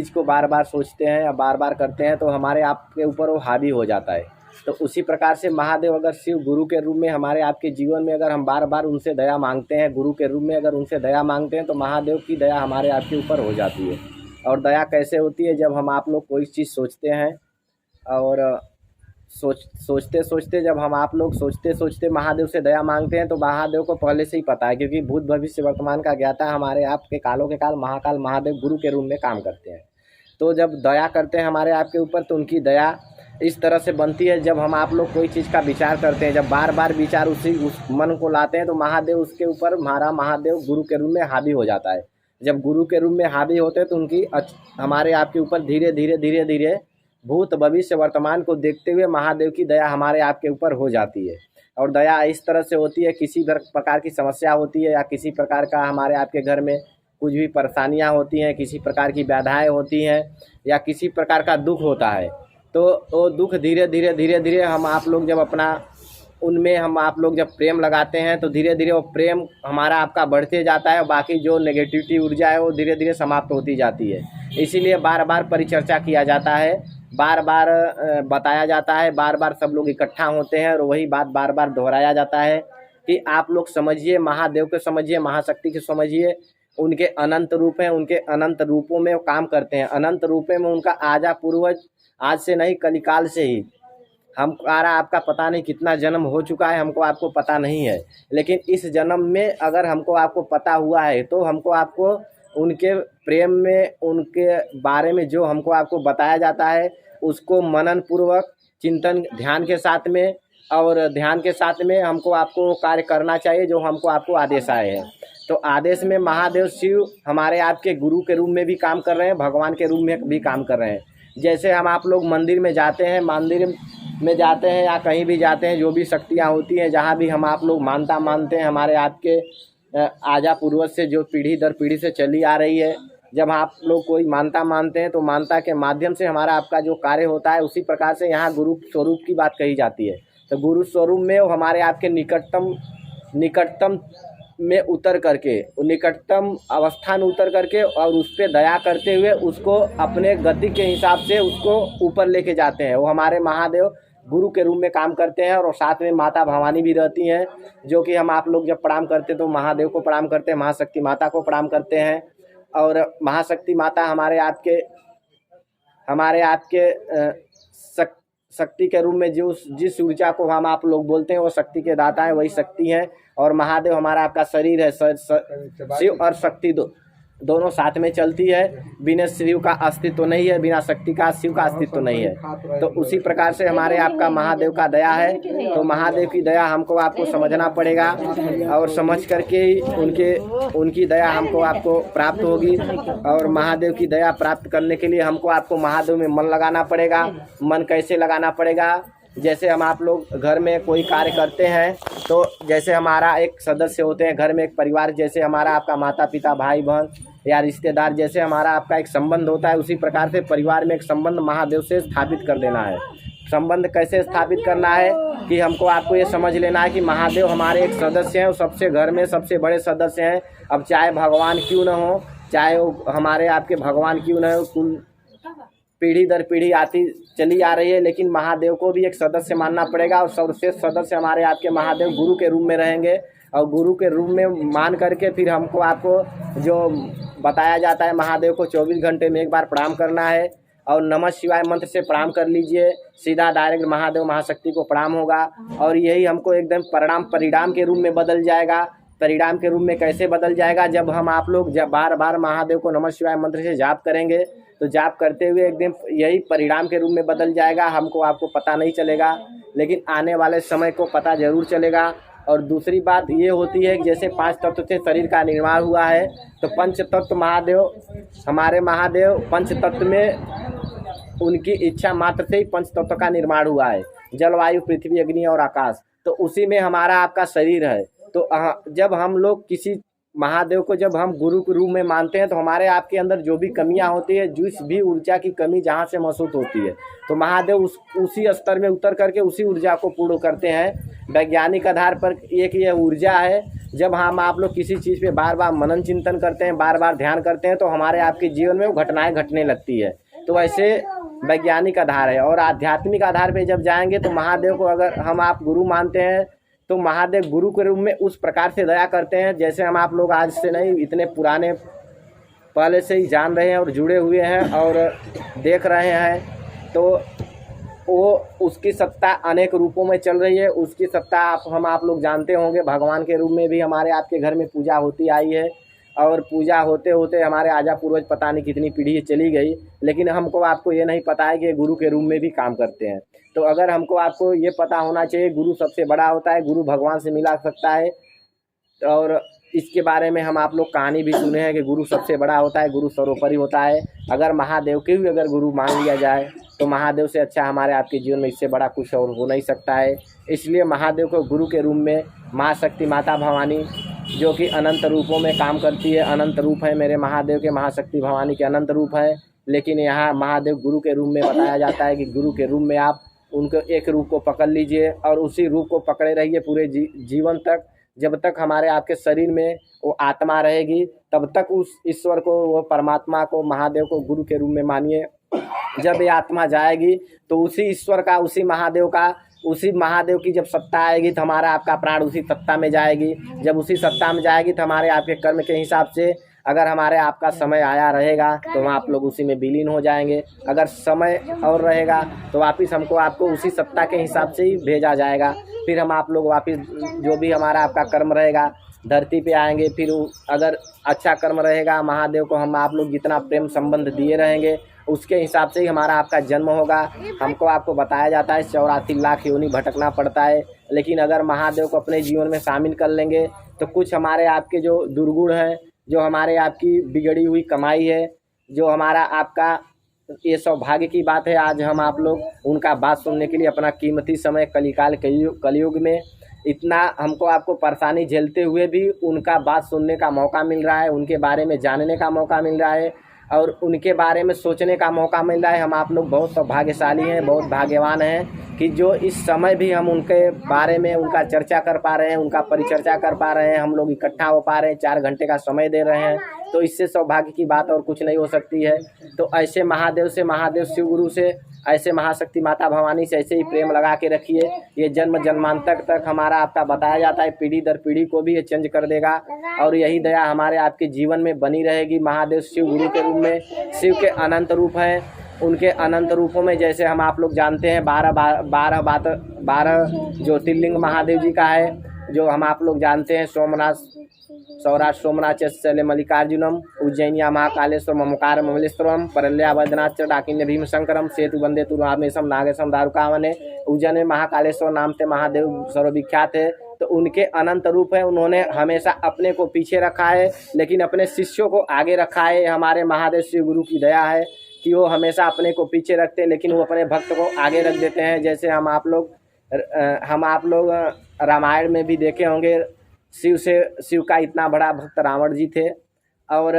चीज़ को बार बार सोचते हैं या बार बार करते हैं तो हमारे आपके ऊपर वो हावी हो जाता है। तो उसी प्रकार से महादेव अगर शिव गुरु के रूप में हमारे आपके जीवन में अगर हम बार बार उनसे दया मांगते हैं, गुरु के रूप में अगर उनसे दया मांगते हैं तो महादेव की दया हमारे आपके ऊपर हो जाती है। और दया कैसे होती है? जब हम आप लोग कोई चीज़ सोचते हैं और सोचते सोचते जब हम आप लोग सोचते सोचते महादेव से दया मांगते हैं तो महादेव को पहले से ही पता है, क्योंकि भूत भविष्य वर्तमान का ज्ञाता हमारे आपके कालों के काल महाकाल महादेव गुरु के रूप में काम करते हैं। तो जब दया करते हैं हमारे आपके ऊपर तो उनकी दया इस तरह से बनती है, जब हम आप लोग कोई चीज़ का विचार करते हैं, जब बार बार विचार उस मन को लाते हैं तो महादेव उसके ऊपर हमारा महादेव गुरु के रूप में हावी हो जाता है। जब गुरु के रूप में हावी होते हैं तो उनकी हमारे आपके ऊपर धीरे धीरे धीरे धीरे भूत भविष्य वर्तमान को देखते हुए महादेव की दया हमारे आपके ऊपर हो जाती है। और दया इस तरह से होती है, किसी प्रकार की समस्या होती है या किसी प्रकार का हमारे आपके घर में कुछ भी परेशानियां होती हैं, किसी प्रकार की बाधाएं होती हैं या किसी प्रकार का दुख होता है, तो वो दुख धीरे धीरे धीरे धीरे हम आप लोग जब अपना उनमें हम आप लोग जब प्रेम लगाते हैं तो धीरे धीरे वो प्रेम हमारा आपका बढ़ते जाता है। बाकी जो नेगेटिविटी ऊर्जा है वो धीरे धीरे समाप्त होती जाती है। इसीलिए बार बार परिचर्चा किया जाता है, बार बार बताया जाता है, बार बार सब लोग इकट्ठा होते हैं और वही बात बार बार दोहराया जाता है कि आप लोग समझिए, महादेव को समझिए, महाशक्ति को समझिए। उनके अनंत रूप हैं, उनके अनंत रूपों में वो काम करते हैं। अनंत रूपों में उनका आजा पूर्वज आज से नहीं कलिकाल से ही हमारा आपका पता नहीं कितना जन्म हो चुका है, हमको आपको पता नहीं है, लेकिन इस जन्म में अगर हमको आपको पता हुआ है तो हमको आपको उनके प्रेम में उनके बारे में जो हमको आपको बताया जाता है उसको मनन पूर्वक चिंतन ध्यान के साथ में और ध्यान के साथ में हमको आपको कार्य करना चाहिए जो हमको आपको आदेश आए हैं। तो आदेश में महादेव शिव हमारे आपके गुरु के रूप में भी काम कर रहे हैं, भगवान के रूप में भी काम कर रहे हैं। जैसे हम आप लोग मंदिर में जाते हैं, मंदिर में जाते हैं या कहीं भी जाते हैं, जो भी शक्तियाँ होती हैं, जहाँ भी हम आप लोग मानता मानते हैं, हमारे आपके आजा पूर्वज से जो पीढ़ी दर पीढ़ी से चली आ रही है, जब आप लोग कोई मानता मानते हैं तो मानता के माध्यम से हमारा आपका जो कार्य होता है, उसी प्रकार से यहाँ गुरु स्वरूप की बात कही जाती है। तो गुरु स्वरूप में वो हमारे आपके निकटतम में उतर करके, निकटतम अवस्था में उतर करके और उस पर दया करते हुए उसको अपने गति के हिसाब से उसको ऊपर लेके जाते हैं। वो हमारे महादेव गुरु के रूप में काम करते हैं और साथ में माता भवानी भी रहती हैं, जो कि हम आप लोग जब प्रणाम करते हैं तो महादेव को प्रणाम करते हैं, महाशक्ति माता को प्रणाम करते हैं। और महाशक्ति माता हमारे आपके शक्ति के रूप में जिस ऊर्जा को हम आप लोग बोलते हैं वो शक्ति के दाता है, वही शक्ति है। और महादेव हमारा आपका शरीर है, शिव और शक्ति दोनों साथ में चलती है। बिना शिव का अस्तित्व नहीं है, बिना शक्ति का शिव का अस्तित्व नहीं है। तो उसी प्रकार से हमारे आपका महादेव का दया है। तो महादेव की दया हमको आपको समझना पड़ेगा और समझ करके ही उनकी दया हमको आपको प्राप्त होगी। और महादेव की दया प्राप्त करने के लिए हमको आपको महादेव में मन लगाना पड़ेगा। मन कैसे लगाना पड़ेगा? जैसे हम आप लोग घर में कोई कार्य करते हैं तो जैसे हमारा एक सदस्य होते हैं घर में, एक परिवार, जैसे हमारा आपका माता पिता भाई बहन या रिश्तेदार, जैसे हमारा आपका एक संबंध होता है, उसी प्रकार से परिवार में एक संबंध महादेव से स्थापित कर देना है। संबंध कैसे स्थापित करना है कि हमको आपको ये समझ लेना है कि महादेव हमारे एक सदस्य हैं, वो सबसे घर में सबसे बड़े सदस्य हैं। अब चाहे भगवान क्यों न हो, चाहे वो हमारे आपके भगवान क्यों न हो, कुल पीढ़ी दर पीढ़ी आती चली आ रही है, लेकिन महादेव को भी एक सदस्य मानना पड़ेगा। और सर्वश्रेष्ठ सदस्य हमारे आपके महादेव गुरु के रूप में रहेंगे। और गुरु के रूप में मान करके फिर हमको आपको जो बताया जाता है, महादेव को 24 घंटे में एक बार प्रणाम करना है और नमः शिवाय मंत्र से प्रणाम कर लीजिए, सीधा डायरेक्ट महादेव महाशक्ति को प्रणाम होगा। और यही हमको एकदम परिणाम के रूप में बदल जाएगा। परिणाम के रूप में कैसे बदल जाएगा? जब हम आप लोग जब बार बार महादेव को नमः शिवाय मंत्र से जाप करेंगे तो जाप करते हुए एकदम यही परिणाम के रूप में बदल जाएगा। हमको आपको पता नहीं चलेगा, लेकिन आने वाले समय को पता जरूर चलेगा। और दूसरी बात ये होती है कि जैसे 5 तत्व से शरीर का निर्माण हुआ है, तो पंच तत्व महादेव हमारे महादेव पंच तत्व में उनकी इच्छा मात्र से ही पंच तत्व का निर्माण हुआ है, जल वायु पृथ्वी अग्नि और आकाश। तो उसी में हमारा आपका शरीर है। तो जब हम लोग किसी महादेव को जब हम गुरु के रूप में मानते हैं तो हमारे आपके अंदर जो भी कमियां होती है, जिस भी ऊर्जा की कमी जहाँ से महसूस होती है, तो महादेव उसी स्तर में उतर करके उसी ऊर्जा को पूर्ण करते हैं। वैज्ञानिक आधार पर एक ये ऊर्जा है, जब हम आप लोग किसी चीज़ पे बार बार मनन चिंतन करते हैं, बार बार ध्यान करते हैं, तो हमारे आपके जीवन में वो घटनाएं घटने लगती है। तो ऐसे वैज्ञानिक आधार है। और आध्यात्मिक आधार पे जब जाएंगे तो महादेव को अगर हम आप गुरु मानते हैं तो महादेव गुरु के रूप में उस प्रकार से दया करते हैं जैसे हम आप लोग आज से नहीं, इतने पुराने पहले से ही जान रहे हैं और जुड़े हुए हैं और देख रहे हैं। तो वो उसकी सत्ता अनेक रूपों में चल रही है। उसकी सत्ता हम आप लोग जानते होंगे, भगवान के रूप में भी हमारे आपके घर में पूजा होती आई है और पूजा होते होते हमारे आजा पूर्वज पता नहीं कितनी पीढ़ी चली गई, लेकिन हमको आपको ये नहीं पता है कि गुरु के रूप में भी काम करते हैं। तो अगर हमको आपको ये पता होना चाहिए, गुरु सबसे बड़ा होता है, गुरु भगवान से मिला सकता है। और इसके बारे में हम आप लोग कहानी भी सुने हैं कि गुरु सबसे बड़ा होता है, गुरु सर्वोपरि होता है। अगर महादेव के भी अगर गुरु मान लिया जाए तो महादेव से अच्छा हमारे आपके जीवन में इससे बड़ा कुछ और हो नहीं सकता है। इसलिए महादेव को गुरु के रूप में माँ शक्ति माता भवानी जो कि अनंत रूपों में काम करती है, अनंत रूप है मेरे महादेव के, महाशक्ति भवानी के अनंत रूप है। लेकिन यहाँ महादेव गुरु के रूप में बताया जाता है कि गुरु के रूप में आप उनको एक रूप को पकड़ लीजिए और उसी रूप को पकड़े रहिए पूरे जीवन तक। जब तक हमारे आपके शरीर में वो आत्मा रहेगी तब तक उस ईश्वर को, वो परमात्मा को, महादेव को गुरु के रूप में मानिए। जब ये आत्मा जाएगी तो उसी ईश्वर का, उसी महादेव का, उसी महादेव की जब सत्ता आएगी तो हमारा आपका प्राण उसी सत्ता में जाएगी। जब उसी सत्ता में जाएगी तो हमारे आपके कर्म के हिसाब से अगर हमारे आपका समय आया रहेगा तो हम आप लोग उसी में विलीन हो जाएंगे। अगर समय और रहेगा तो वापस हमको आपको उसी सत्ता के हिसाब से ही भेजा जाएगा। फिर हम आप लोग वापस जो भी हमारा आपका कर्म रहेगा धरती पे आएंगे। फिर अगर अच्छा कर्म रहेगा, महादेव को हम आप लोग जितना प्रेम संबंध दिए रहेंगे उसके हिसाब से ही हमारा आपका जन्म होगा। हमको आपको बताया जाता है 84 लाख योनि भटकना पड़ता है, लेकिन अगर महादेव को अपने जीवन में शामिल कर लेंगे तो कुछ हमारे आपके जो दुर्गुण हैं, जो हमारे आपकी बिगड़ी हुई कमाई है, जो हमारा आपका ये सौभाग्य की बात है, आज हम आप लोग उनका बात सुनने के लिए अपना कीमती समय कलिकाल कलयुग में इतना हमको आपको परेशानी झेलते हुए भी उनका बात सुनने का मौका मिल रहा है, उनके बारे में जानने का मौका मिल रहा है और उनके बारे में सोचने का मौका मिल रहा है। हम आप लोग बहुत सौभाग्यशाली हैं, बहुत भाग्यवान हैं कि जो इस समय भी हम उनके बारे में उनका चर्चा कर पा रहे हैं, उनका परिचर्चा कर पा रहे हैं, हम लोग इकट्ठा हो पा रहे हैं, 4 घंटे का समय दे रहे हैं। तो इससे सौभाग्य की बात और कुछ नहीं हो सकती है। तो ऐसे महादेव से, महादेव शिव गुरु से, ऐसे महाशक्ति माता भवानी से ऐसे ही प्रेम लगा के रखिए। ये जन्म जन्मांतर तक हमारा आपका बताया जाता है, पीढ़ी दर पीढ़ी को भी ये चेंज कर देगा और यही दया हमारे आपके जीवन में बनी रहेगी। महादेव शिव गुरु के रूप में, शिव के अनंत रूप हैं, उनके अनंत रूपों में जैसे हम आप लोग जानते हैं 12 ज्योतिर्लिंग महादेव जी का है, जो हम आप लोग जानते हैं सोमनाथ, सौराष्ट्र सोमनाथ शैल मल्लिकार्जुनम, उज्जैनिया महाकालेश्वर ममकार ममलेश्वरम, परल्या वैद्यनाथ डाकिन्य भीमशंकरम, सेतु वंदे तु रामेशम नागेशम दारुकावने। उज्जैन में महाकालेश्वर नाम से महादेव सर्वविख्यात है। तो उनके अनंत रूप है, उन्होंने हमेशा अपने को पीछे रखा है लेकिन अपने शिष्यों को आगे रखा है। हमारे महादेव शिव गुरु की दया है कि वो हमेशा अपने को पीछे रखते हैं लेकिन वो अपने भक्त को आगे रख देते हैं। जैसे हम आप लोग रामायण में भी देखे होंगे, शिव का इतना बड़ा भक्त रावण जी थे और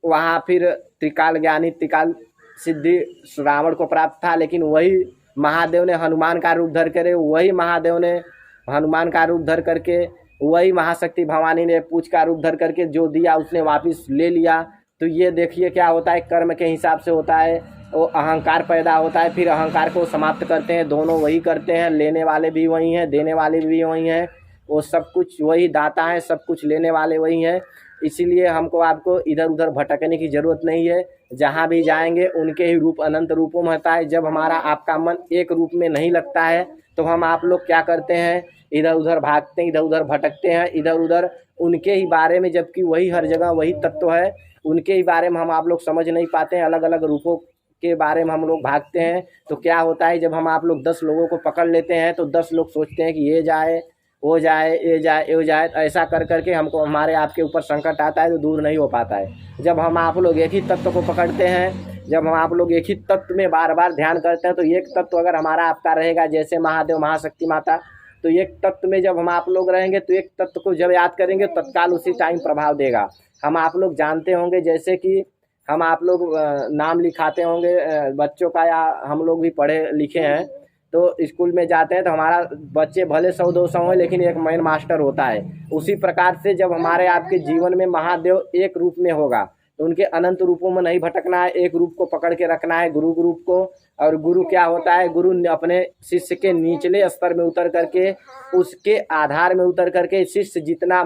वहाँ फिर त्रिकाल ज्ञानी, त्रिकाल सिद्धि रावण को प्राप्त था, लेकिन वही महादेव ने हनुमान का रूप धर कर, वही महादेव ने हनुमान का रूप धर करके, वही महाशक्ति भवानी ने पूछ का रूप धर करके जो दिया उसने वापस ले लिया। तो ये देखिए क्या होता है, कर्म के हिसाब से होता है, वो अहंकार पैदा होता है, फिर अहंकार को समाप्त करते हैं। दोनों वही करते हैं, लेने वाले भी वही हैं, देने वाले भी वही हैं, वो सब कुछ वही दाता है, सब कुछ लेने वाले वही हैं। इसीलिए हमको आपको इधर उधर भटकने की ज़रूरत नहीं है। जहाँ भी जाएंगे उनके ही रूप अनंत रूपों में होता है। जब हमारा आपका मन एक रूप में नहीं लगता है तो हम आप लोग क्या करते हैं, इधर उधर भागते हैं, इधर उधर भटकते हैं, इधर उधर उनके ही बारे में, जबकि वही हर जगह वही तत्व है, उनके ही बारे में हम आप लोग समझ नहीं पाते हैं। अलग अलग रूपों के बारे में हम लोग भागते हैं। तो क्या होता है, जब हम आप लोग 10 लोगों को पकड़ लेते हैं तो 10 लोग सोचते हैं कि ये जाए, वो जाए, ये जाए, ये जाए। ऐसा कर करके हमको हमारे आपके ऊपर संकट आता है तो दूर नहीं हो पाता है। जब हम आप लोग एक ही तत्व को पकड़ते हैं, जब हम आप लोग एक ही तत्व में बार बार ध्यान करते हैं, तो एक तत्व अगर हमारा आपका रहेगा, जैसे महादेव महाशक्ति माता, तो तो एक तत्व में जब हम आप लोग रहेंगे तो एक तत्व को जब याद करेंगे तत्काल उसी टाइम प्रभाव देगा। हम आप लोग जानते होंगे जैसे कि हम आप लोग नाम लिखाते होंगे बच्चों का, या हम लोग भी पढ़े लिखे हैं तो स्कूल में जाते हैं तो हमारा बच्चे भले 100-200 हैं लेकिन एक मेन मास्टर होता है। उसी प्रकार से जब हमारे आपके जीवन में महादेव एक रूप में होगा तो उनके अनंत रूपों में नहीं भटकना है, एक रूप को पकड़ के रखना है, गुरु रूप को। और गुरु क्या होता है, गुरु अपने शिष्य के निचले स्तर में उतर करके उसके आधार में उतर करके शिष्य जितना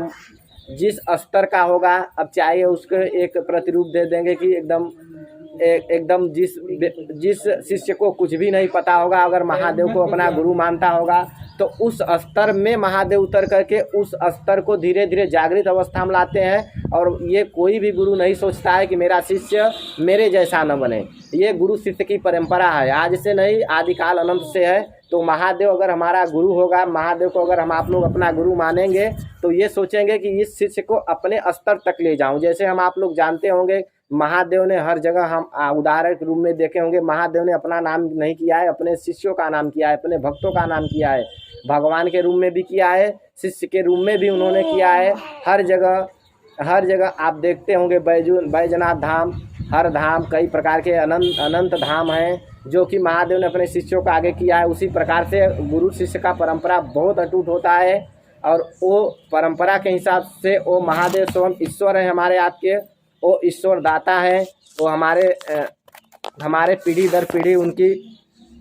जिस स्तर का होगा, अब चाहे उसको एक प्रतिरूप दे देंगे कि एकदम जिस शिष्य को कुछ भी नहीं पता होगा अगर महादेव को अपना गुरु मानता होगा तो उस स्तर में महादेव उतर करके उस स्तर को धीरे धीरे जागृत अवस्था में लाते हैं। और ये कोई भी गुरु नहीं सोचता है कि मेरा शिष्य मेरे जैसा न बने। ये गुरु शिष्य की परंपरा है, आज से नहीं, आदिकाल अनंत से है। तो महादेव अगर हमारा गुरु होगा, महादेव को अगर हम आप लोग अपना गुरु मानेंगे तो ये सोचेंगे कि इस शिष्य को अपने स्तर तक ले जाऊं। जैसे हम आप लोग जानते होंगे महादेव ने हर जगह, हम उदाहरण के रूप में देखे होंगे, महादेव ने अपना नाम नहीं किया है, अपने शिष्यों का नाम किया है, अपने भक्तों का नाम किया है, भगवान के रूप में भी किया है, शिष्य के रूप में भी उन्होंने किया है। हर जगह आप देखते होंगे बैजनाथ धाम, हर धाम, कई प्रकार के अनंत धाम हैं जो कि महादेव ने अपने शिष्यों का आगे किया है। उसी प्रकार से गुरु शिष्य का परंपरा बहुत अटूट होता है और वो परंपरा के हिसाब से वो महादेव स्वयं ईश्वर है हमारे आपके, वो ईश्वर दाता है। वो हमारे पीढ़ी दर पीढ़ी उनकी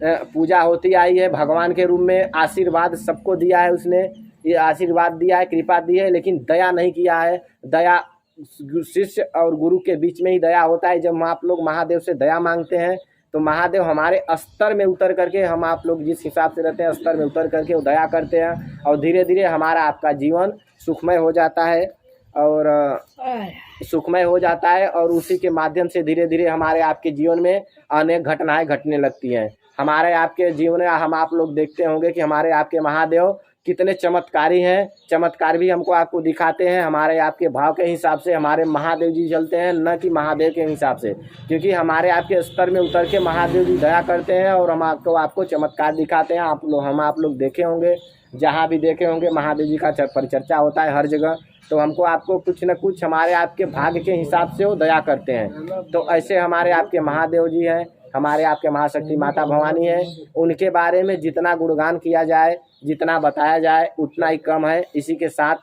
पूजा होती आई है। भगवान के रूप में आशीर्वाद सबको दिया है, उसने ये आशीर्वाद दिया है, कृपा दी है, लेकिन दया नहीं किया है। दया शिष्य और गुरु के बीच में ही दया होता है। जब हम आप लोग महादेव से दया मांगते हैं तो महादेव हमारे स्तर में उतर करके, हम आप लोग जिस हिसाब से रहते हैं स्तर में उतर करके वो दया करते हैं और धीरे धीरे हमारा आपका जीवन सुखमय हो जाता है और उसी के माध्यम से धीरे धीरे हमारे आपके जीवन में अनेक घटनाएं घटने लगती हैं। हमारे आपके जीवन में हम आप लोग देखते होंगे कि हमारे आपके महादेव कितने चमत्कारी हैं। चमत्कार भी हमको आपको दिखाते हैं। हमारे आपके भाव के हिसाब से हमारे महादेव जी चलते हैं, न कि महादेव के हिसाब से, क्योंकि हमारे आपके स्तर में उतर के महादेव जी दया करते हैं और हम आपको चमत्कार दिखाते हैं। हम आप लोग देखे होंगे, जहाँ भी देखे होंगे महादेव जी का परिचर्चा होता है हर जगह। तो हमको आपको कुछ न कुछ हमारे आपके भाग्य के हिसाब से वो दया करते हैं। तो ऐसे हमारे आपके महादेव जी हैं, हमारे आपके महाशक्ति माता भवानी है। उनके बारे में जितना गुणगान किया जाए, जितना बताया जाए उतना ही कम है। इसी के साथ